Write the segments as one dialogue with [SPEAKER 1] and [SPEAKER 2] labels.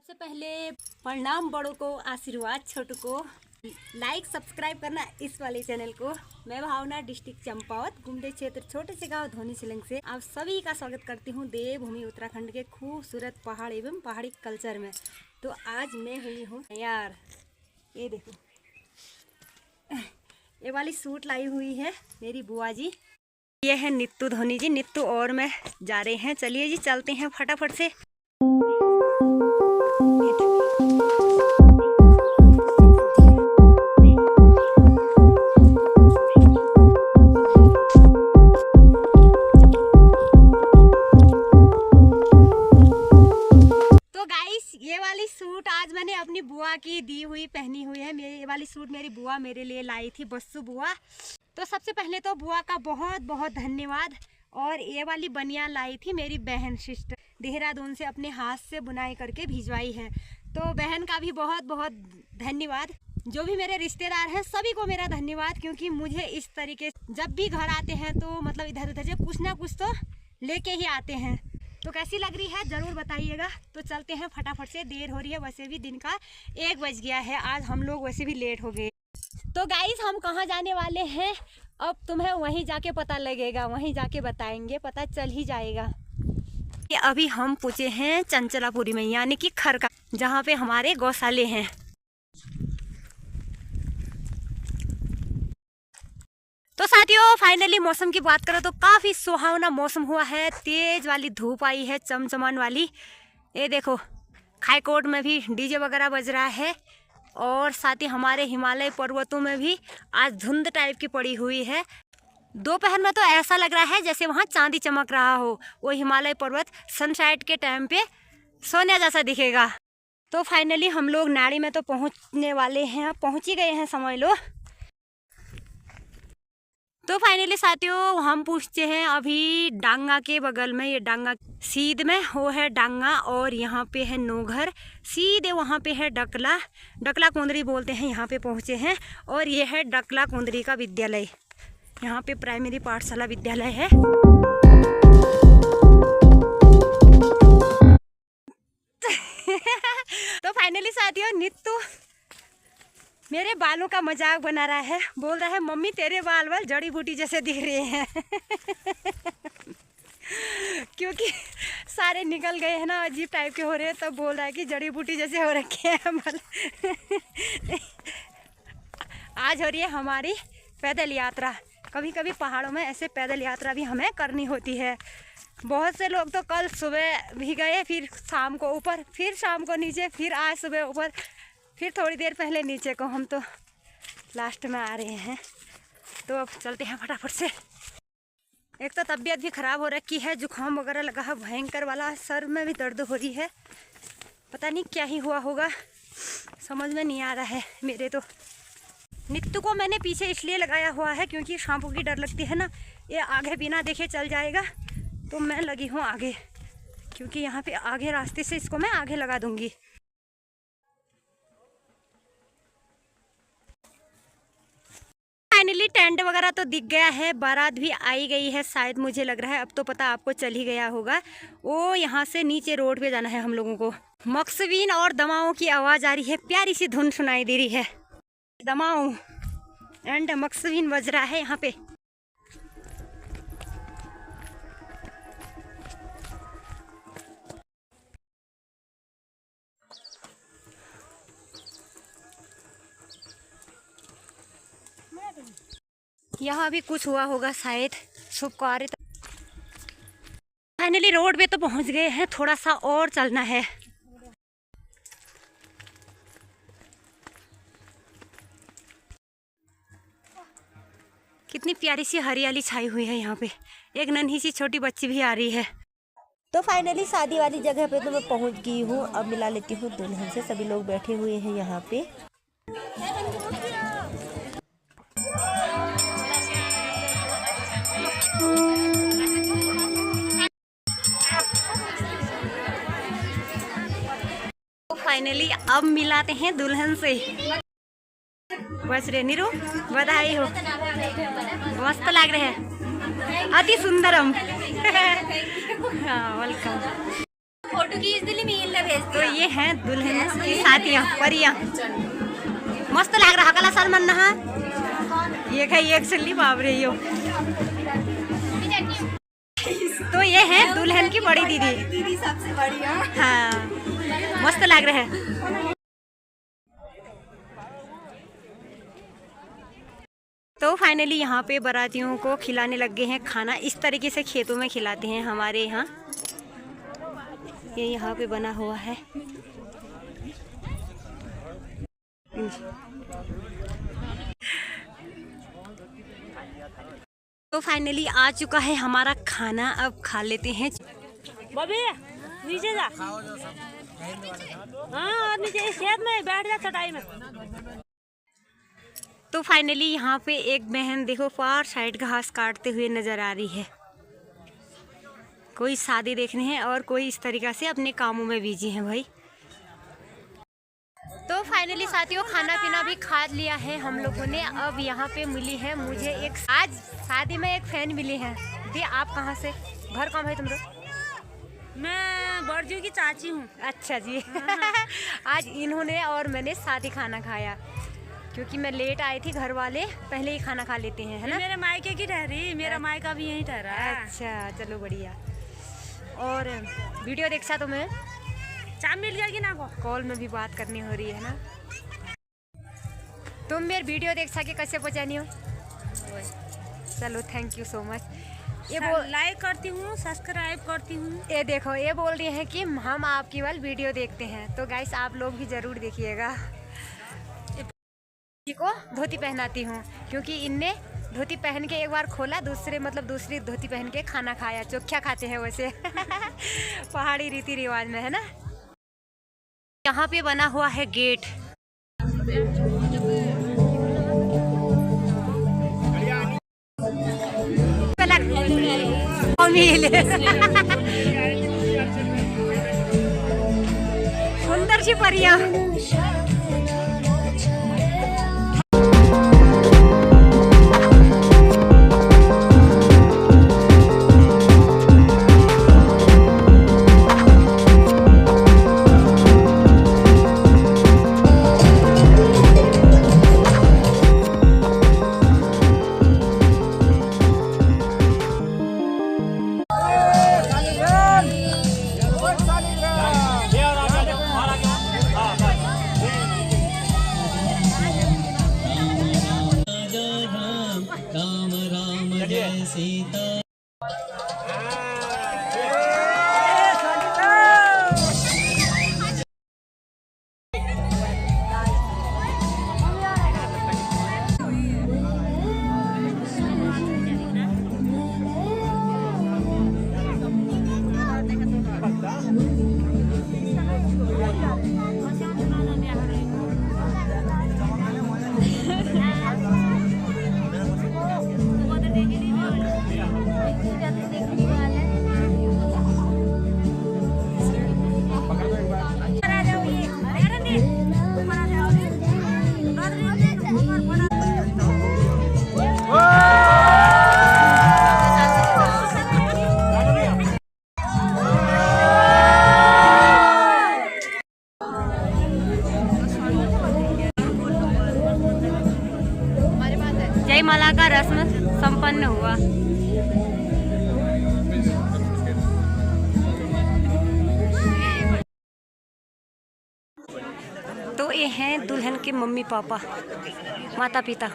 [SPEAKER 1] सबसे पहले प्रणाम बड़ों को, आशीर्वाद छोटों को। लाइक सब्सक्राइब करना इस वाले चैनल को। मैं भावना, डिस्ट्रिक्ट चंपावत, गुमटे क्षेत्र, छोटे से गांव धोनी सिलंग से आप सभी का स्वागत करती हूं देवभूमि उत्तराखंड के खूबसूरत पहाड़ एवं पहाड़ी कल्चर में। तो आज मैं हुई हूँ यार, ये देखो ये वाली सूट लाई हुई है मेरी बुआ जी। ये है नित्तू धोनी जी। नित्तू और मैं जा रहे हैं, चलिए जी चलते हैं फटाफट से। ये वाली सूट आज मैंने अपनी बुआ की दी हुई पहनी हुई है। ये वाली सूट मेरी बुआ मेरे लिए लाई थी, बस्सू बुआ। तो सबसे पहले तो बुआ का बहुत बहुत धन्यवाद। और ये वाली बनियान लाई थी मेरी बहन सिस्टर, देहरादून से अपने हाथ से बुनाई करके भिजवाई है। तो बहन का भी बहुत बहुत धन्यवाद। जो भी मेरे रिश्तेदार हैं सभी को मेरा धन्यवाद, क्योंकि मुझे इस तरीके जब भी घर आते हैं तो मतलब इधर उधर से कुछ ना कुछ तो लेके ही आते हैं। तो कैसी लग रही है ज़रूर बताइएगा। तो चलते हैं फटाफट से, देर हो रही है, वैसे भी दिन का 1 बज गया है। आज हम लोग वैसे भी लेट हो गए। तो गाइस हम कहाँ जाने वाले हैं अब तुम्हें वहीं जाके पता लगेगा, वहीं जाके बताएंगे, पता चल ही जाएगा। कि अभी हम पहुँचे हैं चंचलापुरी में, यानी कि खरका, जहाँ पे हमारे गौशाले हैं। तो साथियों फाइनली मौसम की बात करो तो काफ़ी सुहावना मौसम हुआ है। तेज वाली धूप आई है, चमचमान वाली। ये देखो खाईकोट में भी डीजे वगैरह बज रहा है। और साथ ही हमारे हिमालय पर्वतों में भी आज धुंध टाइप की पड़ी हुई है। दोपहर में तो ऐसा लग रहा है जैसे वहाँ चांदी चमक रहा हो। वो हिमालय पर्वत सनसेट के टाइम पे सोने जैसा दिखेगा। तो फाइनली हम लोग नाड़ी में तो पहुँचने वाले हैं, पहुँच ही गए हैं समझ लो। तो फाइनली साथियों हम पूछते हैं अभी डांगा के बगल में, ये डांगा सीध में वो है डांगा, और यहाँ पे है नौघर, सीधे वहाँ पे है डकला, डकला कोंदरी बोलते हैं। यहाँ पे पहुँचे हैं और ये है डकला कोंदरी का विद्यालय। यहाँ पे प्राइमरी पाठशाला विद्यालय है। तो फाइनली साथियों नित्तू मेरे बालों का मजाक बना रहा है, बोल रहा है मम्मी तेरे बाल जड़ी बूटी जैसे दिख रहे हैं। क्योंकि सारे निकल गए हैं ना, अजीब टाइप के हो रहे हैं, तो बोल रहा है कि जड़ी बूटी जैसे हो रखे हैं बाल। आज हो रही है हमारी पैदल यात्रा। कभी कभी पहाड़ों में ऐसे पैदल यात्रा भी हमें करनी होती है। बहुत से लोग तो कल सुबह भी गए, फिर शाम को ऊपर, फिर शाम को नीचे, फिर आज सुबह ऊपर, फिर थोड़ी देर पहले नीचे को। हम तो लास्ट में आ रहे हैं। तो अब चलते हैं फटाफट से। एक तो तबीयत भी ख़राब हो रखी है, जुकाम वगैरह लगा है भयंकर वाला, सर में भी दर्द हो रही है। पता नहीं क्या ही हुआ होगा, समझ में नहीं आ रहा है मेरे तो। नित्तू को मैंने पीछे इसलिए लगाया हुआ है क्योंकि सांपों की डर लगती है ना, ये आगे बिना देखे चल जाएगा। तो मैं लगी हूँ आगे, क्योंकि यहाँ पे आगे रास्ते से इसको मैं आगे लगा दूँगी। फाइनली टेंट वगैरह तो दिख गया है, बारात भी आई गई है शायद, मुझे लग रहा है। अब तो पता आपको चल ही गया होगा। वो यहाँ से नीचे रोड पे जाना है हम लोगों को। मक्सवीन और दमाओं की आवाज़ आ रही है, प्यारी सी धुन सुनाई दे रही है। दमाओं एंड मक्सवीन बज रहा है यहाँ पे। यहाँ भी कुछ हुआ होगा शायद, शुभ कार्य। फाइनली रोड पे तो पहुँच गए हैं, थोड़ा सा और चलना है। कितनी प्यारी सी हरियाली छाई हुई है यहाँ पे। एक नन्ही सी छोटी बच्ची भी आ रही है।
[SPEAKER 2] तो फाइनली शादी वाली जगह पे तो मैं पहुँच गई हूँ। अब मिला लेती हूँ दुल्हन से। सभी लोग बैठे हुए हैं यहाँ पे।
[SPEAKER 1] तो फाइनली अब मिलाते हैं दुल्हन से। बस रे नीरू, बधाई हो, मस्त लग रहे हैं, अति सुंदरम। हाँ वेलकम।
[SPEAKER 2] फोटो खींच दिली मैं इनले भेज
[SPEAKER 1] तो ये हैं दुल्हन की साथियाँ परियाँ। मस्त लग रहा कला सलमान नहा ये खाई एक सल्ली बाबरे यो। तो ये है दुल्हन की बड़ी दीदी
[SPEAKER 2] सबसे बढ़िया।
[SPEAKER 1] हाँ मस्त लग रहा है। तो फाइनली यहाँ पे बारातियों को खिलाने लग गए हैं खाना। इस तरीके से खेतों में खिलाते हैं हमारे यहाँ। ये यहाँ पे बना हुआ है। तो फाइनली आ चुका है हमारा खाना, अब खा लेते हैं।
[SPEAKER 3] बबी नीचे जा। हाँ नीचे खेत में बैठ जा चटाई में।
[SPEAKER 1] तो फाइनली यहाँ पे एक बहन देखो फार साइड घास काटते हुए नजर आ रही है। कोई शादी देखने हैं और कोई इस तरीक़ा से अपने कामों में बिजी हैं भाई। तो फाइनली साथियों खाना पीना भी खा लिया है हम लोगों ने। अब यहाँ पे मिली है मुझे एक आज शादी में एक फैन मिली है। दी आप कहाँ से, घर कहाँ है तुम लोग?
[SPEAKER 3] मैं बड़जू की चाची हूँ।
[SPEAKER 1] अच्छा जी। आज इन्होंने और मैंने साथ ही खाना खाया क्योंकि मैं लेट आई थी। घर वाले पहले ही खाना खा लेते हैं, है ना?
[SPEAKER 3] मेरे मायके की ठहरी, मेरा मायका भी यहीं ठहरा है।
[SPEAKER 1] अच्छा चलो बढ़िया। और वीडियो देखा तो मैं
[SPEAKER 3] चाय मिल गया कि ना को
[SPEAKER 1] कॉल में भी बात करनी हो रही है ना। तुम मेरे वीडियो देख सके कैसे पहुँचानी हो? चलो थैंक यू सो मच। ये
[SPEAKER 3] लाइक करती हूँ, सब्सक्राइब करती हूँ।
[SPEAKER 1] ये देखो ये बोल रही हैं कि हम आपकी वाली वीडियो देखते हैं, तो गाइस आप लोग भी ज़रूर देखिएगा। को धोती पहनाती हूँ क्योंकि इनने धोती पहन के एक बार खोला, दूसरी धोती पहन के खाना खाया। चोख्या खाते हैं वैसे। पहाड़ी रीति रिवाज में, है ना। यहाँ पे बना हुआ है गेट। सुंदर सी परियां। जयमाला का रस्म संपन्न हुआ। तो ये हैं दुल्हन के मम्मी पापा, माता पिता।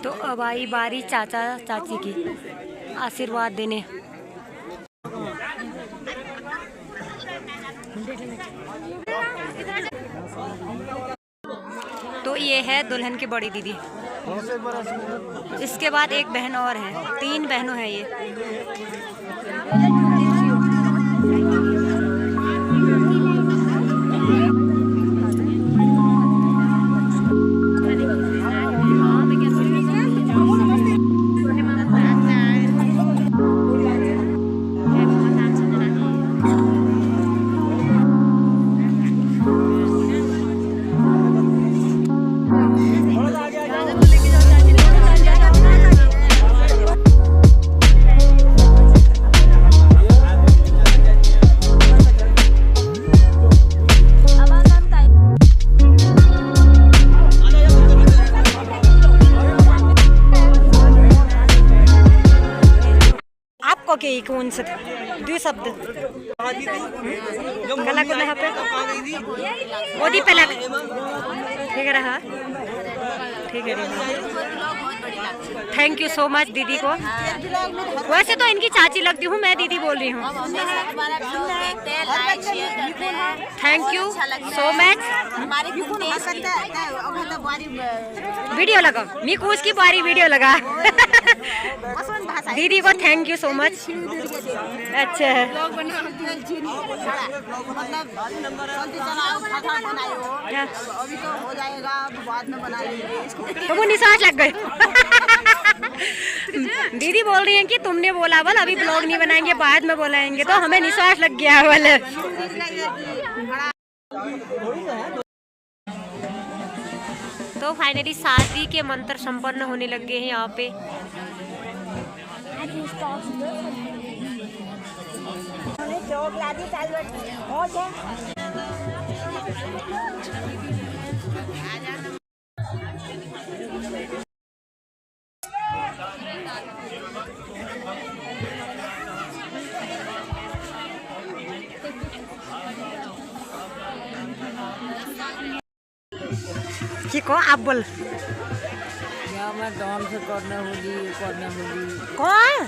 [SPEAKER 1] तो अब आई बारी चाचा चाची की आशीर्वाद देने। तो ये है दुल्हन की बड़ी दीदी। इसके बाद एक बहन और है, 3 बहनों हैं ये। कोणचं द्विशब्द कला को यहाँ पे मोदी पहला ठीक है रहा ठीक है थैंक यू सो मच दीदी को। वैसे तो इनकी चाची लगती हूँ मैं, दीदी बोल रही हूँ। Thank you so much. Video लगा मी कुछ की बारी वीडियो लगा दीदी को थैंक यू सो मच। अच्छा तो वो निशाच लग गए दीदी बोल रही हैं कि तुमने बोला बोल अभी ब्लॉग नहीं बनाएंगे बाद में बोलाएंगे, तो हमें निश्वास लग गया बोल। तो फाइनली शादी के मंत्र संपन्न होने लग गए हैं यहाँ पे। की को आप बोल
[SPEAKER 4] या मैं डांस करने होगी
[SPEAKER 1] कौन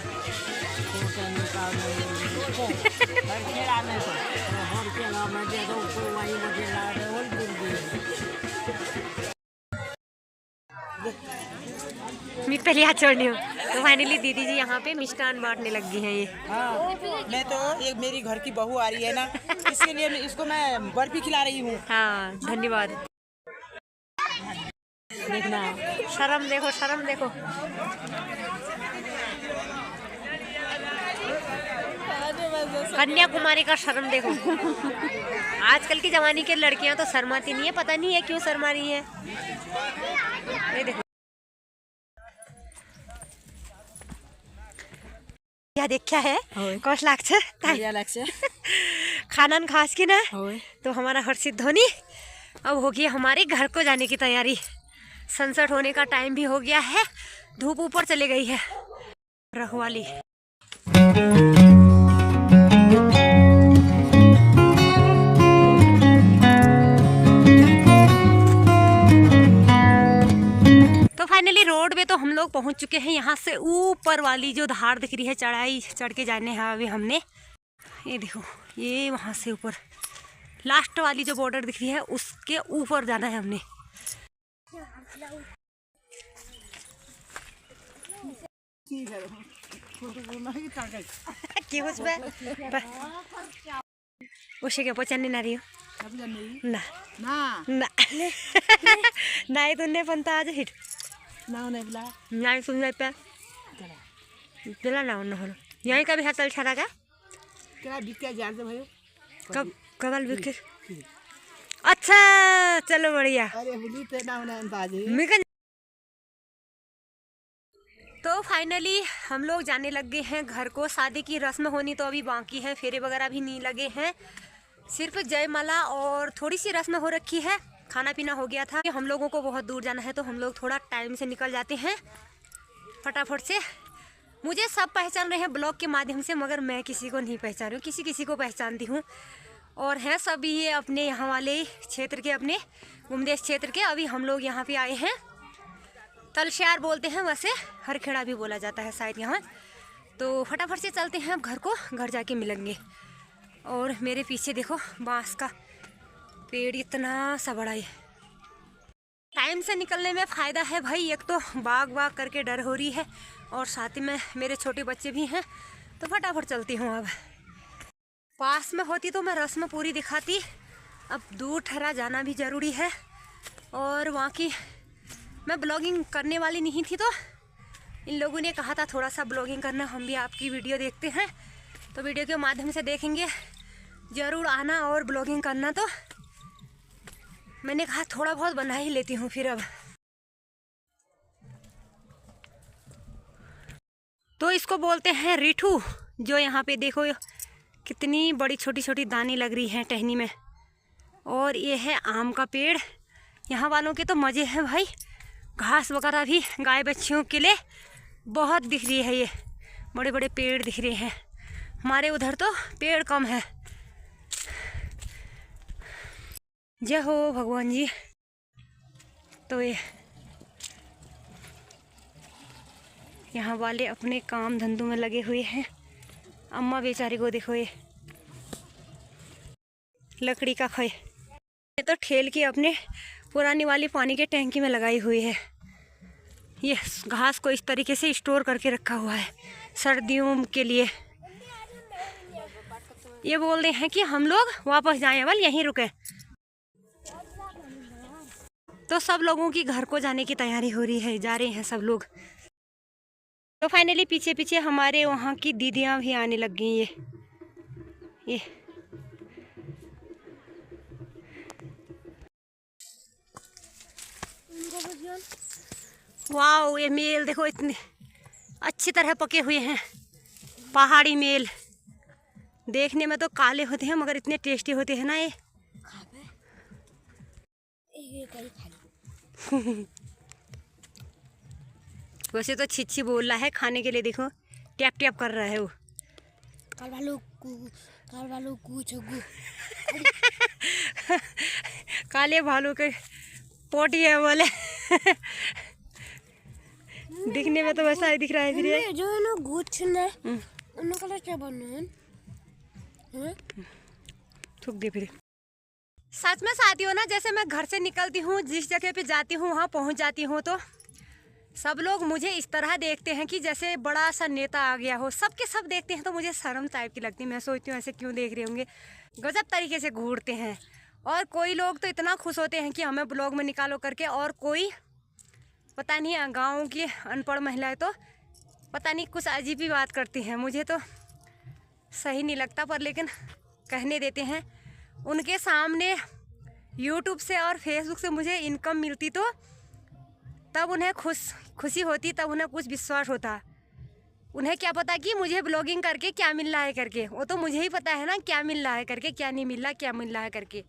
[SPEAKER 1] मैं पहले हाथ छोड़नी हूँ। तो फाइनली दीदी जी यहाँ पे मिष्ठान बांटने लग गई हैं ये।
[SPEAKER 4] हाँ, मैं तो एक मेरी घर की बहू आ रही है ना, इसके लिए इसको मैं बर्फी खिला रही हूँ।
[SPEAKER 1] हाँ धन्यवाद। देखना शर्म देखो शर्म देखो। कन्याकुमारी का शर्म देखो। आजकल की जमाने की लड़कियां तो शर्माती नहीं है, पता नहीं है क्यों शर्मा रही है। ये देखो क्या देखा है कौश लागछ खानन खास की ना। तो हमारा हर्षित धोनी अब होगी हमारे घर को जाने की तैयारी। सनसेट होने का टाइम भी हो गया है, धूप ऊपर चली गई है रखवाली। तो फाइनली रोड पे तो हम लोग पहुंच चुके हैं। यहाँ से ऊपर वाली जो धार दिख रही है चढ़ाई चढ़ के जाने हैं अभी हमने। ये देखो ये वहाँ से ऊपर लास्ट वाली जो बॉर्डर दिख रही है उसके ऊपर जाना है हमने। उसे क्या पहचानने ना रही हो ना ना ना नहीं तुमने पंता आज हिट ना नहीं सुन पे चला ना हो यहीं का भी हाथ चल छा का कब कबल बिके। अच्छा चलो बढ़िया। तो फाइनली हम लोग जाने लग गए हैं घर को। शादी की रस्म होनी तो अभी बाकी है, फेरे वगैरह भी नहीं लगे हैं, सिर्फ जयमाला और थोड़ी सी रस्म हो रखी है। खाना पीना हो गया था। हम लोगों को बहुत दूर जाना है तो हम लोग थोड़ा टाइम से निकल जाते हैं फटाफट से। मुझे सब पहचान रहे हैं ब्लॉग के माध्यम से, मगर मैं किसी को नहीं पहचान रही हूँ, किसी किसी को पहचानती हूँ। और हैं सब ये अपने यहाँ वाले क्षेत्र के, अपने गुमदेश क्षेत्र के। अभी हम लोग यहाँ पे आए हैं, तलशार बोलते हैं, वैसे हरखेड़ा भी बोला जाता है शायद यहाँ। तो फटाफट से चलते हैं अब घर को, घर जाके मिलेंगे। और मेरे पीछे देखो बांस का पेड़ इतना सा बड़ा है। टाइम से निकलने में फ़ायदा है भाई, एक तो बाग बाग करके डर हो रही है और साथ ही में मेरे छोटे बच्चे भी हैं। तो फटाफट चलती हूँ। अब पास में होती तो मैं रस्म पूरी दिखाती, अब दूर ठहरा जाना भी ज़रूरी है। और वहाँ की मैं ब्लॉगिंग करने वाली नहीं थी, तो इन लोगों ने कहा था थोड़ा सा ब्लॉगिंग करना, हम भी आपकी वीडियो देखते हैं तो वीडियो के माध्यम से देखेंगे, ज़रूर आना और ब्लॉगिंग करना। तो मैंने कहा थोड़ा बहुत बना ही लेती हूँ फिर। अब तो इसको बोलते हैं रिठू। जो यहाँ पे देखो कितनी बड़ी छोटी छोटी दाने लग रही हैं टहनी में। और ये है आम का पेड़। यहाँ वालों के तो मज़े हैं भाई, घास वगैरह भी गाय बच्चियों के लिए बहुत दिख रही है। ये बड़े बड़े पेड़ दिख रहे हैं। हमारे उधर तो पेड़ कम है। जय हो भगवान जी। तो ये यहाँ वाले अपने काम धंधों में लगे हुए हैं। अम्मा बेचारी को देखो, ये लकड़ी का खई ये तो ठेल के अपने पुरानी वाली पानी के टैंकी में लगाई हुई है। ये घास को इस तरीके से स्टोर करके रखा हुआ है सर्दियों के लिए। ये बोल रहे हैं कि हम लोग वापस जाएं, बल यहीं रुके। तो सब लोगों की घर को जाने की तैयारी हो रही है, जा रहे हैं सब लोग। तो फाइनली पीछे पीछे हमारे वहाँ की दीदियाँ भी आने लग गई। ये वाओ, ये मेल देखो इतने अच्छी तरह पके हुए हैं। पहाड़ी मेल देखने में तो काले होते हैं मगर इतने टेस्टी होते हैं ना ये। वैसे तो छिच्छी बोल रहा है खाने के लिए, देखो टैप टैप कर रहा है वो। काले भालू के पोटी है बोले। दिखने में तो वैसा ही दिख रहा है। फिर ये
[SPEAKER 2] जो है ना गुछ ने उनका कलर क्या बनना है?
[SPEAKER 1] थूक दे फिर। सच में साथियों ना, जैसे मैं घर से निकलती हूँ, जिस जगह पे जाती हूँ वहाँ पहुँच जाती हूँ तो सब लोग मुझे इस तरह देखते हैं कि जैसे बड़ा सा नेता आ गया हो। सबके सब देखते हैं तो मुझे शर्म टाइप की लगती है। मैं सोचती हूँ ऐसे क्यों देख रहे होंगे, गजब तरीके से घूरते हैं। और कोई लोग तो इतना खुश होते हैं कि हमें ब्लॉग में निकालो करके, और कोई पता नहीं गाँव की अनपढ़ महिलाएं तो पता नहीं कुछ अजीब ही बात करती हैं। मुझे तो सही नहीं लगता, पर लेकिन कहने देते हैं। उनके सामने यूट्यूब से और फेसबुक से मुझे इनकम मिलती तो तब उन्हें खुशी होती, तब उन्हें कुछ विश्वास होता। उन्हें क्या पता कि मुझे ब्लॉगिंग करके क्या मिल रहा है करके। वो तो मुझे ही पता है ना क्या मिल रहा है करके, क्या नहीं मिल रहा, क्या मिल रहा है करके।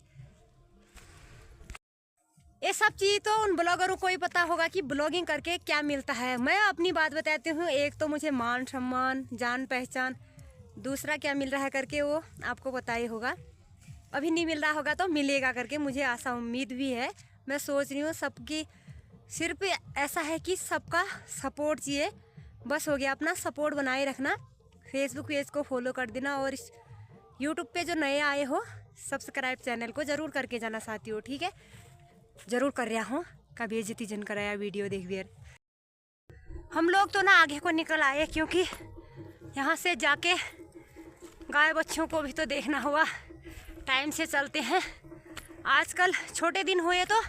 [SPEAKER 1] ये सब चीज़ तो उन ब्लॉगरों को ही पता होगा कि ब्लॉगिंग करके क्या मिलता है। मैं अपनी बात बताती हूँ। एक तो मुझे मान सम्मान, जान पहचान, दूसरा क्या मिल रहा है करके वो आपको पता ही होगा। अभी नहीं मिल रहा होगा तो मिलेगा करके मुझे आशा उम्मीद भी है। मैं सोच रही हूँ सबकी सिर्फ ऐसा है कि सबका सपोर्ट चाहिए, बस हो गया। अपना सपोर्ट बनाए रखना, फेसबुक पेज को फॉलो कर देना, और इस यूट्यूब पे जो नए आए हो सब्सक्राइब चैनल को ज़रूर करके जाना साथियों, ठीक है। ज़रूर कर रहा हूँ, कभी बेइज्जती जन कराया वीडियो देख भी। हम लोग तो ना आगे को निकल आए, क्योंकि यहाँ से जाके गाय बच्चों को भी तो देखना हुआ। टाइम से चलते हैं। आजकल छोटे दिन हुए तो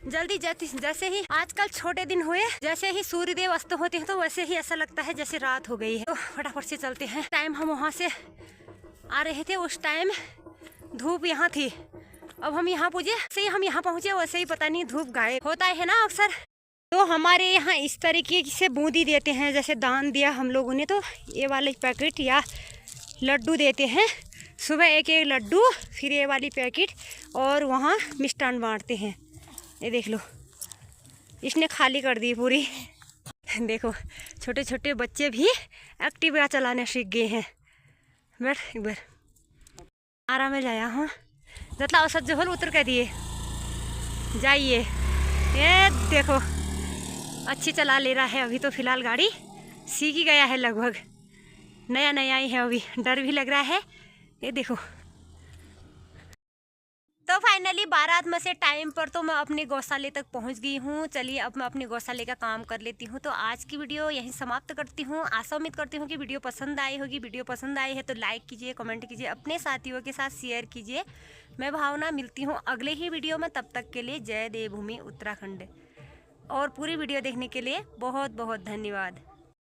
[SPEAKER 1] जल्दी जैसे ही आजकल छोटे दिन हुए, जैसे ही सूर्यदेव अस्त होते हैं तो वैसे ही ऐसा लगता है जैसे रात हो गई है। तो फटाफट से चलते हैं। टाइम हम वहाँ से आ रहे थे, उस टाइम धूप यहाँ थी। अब हम यहाँ पूजे से हम यहाँ पहुँचे, वैसे ही पता नहीं धूप गायब होता है ना अक्सर। तो हमारे यहाँ इस तरीके से बूंदी देते हैं, जैसे दान दिया हम लोगों ने तो ये वाले पैकेट या लड्डू देते हैं। सुबह एक एक लड्डू, फिर ये वाली पैकेट, और वहाँ मिष्ठान बांटते हैं। ये देख लो, इसने खाली कर दी पूरी। देखो छोटे छोटे बच्चे भी एक्टिवा चलाने सीख गए हैं। बैठ एक बार आराम में जाया हूँ। जतला औसत जो होल उतर के दिए जाइए। ये देखो अच्छी चला ले रहा है। अभी तो फिलहाल गाड़ी सीख ही गया है, लगभग नया नया ही है। अभी डर भी लग रहा है। ये देखो। तो फाइनली बारात में से टाइम पर तो मैं अपने गौशाले तक पहुंच गई हूं। चलिए अब मैं अपने गौशाले का काम कर लेती हूं। तो आज की वीडियो यहीं समाप्त करती हूं। आशा उम्मीद करती हूं कि वीडियो पसंद आई होगी। वीडियो पसंद आई है तो लाइक कीजिए, कमेंट कीजिए, अपने साथियों के साथ शेयर कीजिए। मैं भावना मिलती हूँ अगले ही वीडियो में। तब तक के लिए जय देवभूमि उत्तराखंड। और पूरी वीडियो देखने के लिए बहुत बहुत धन्यवाद।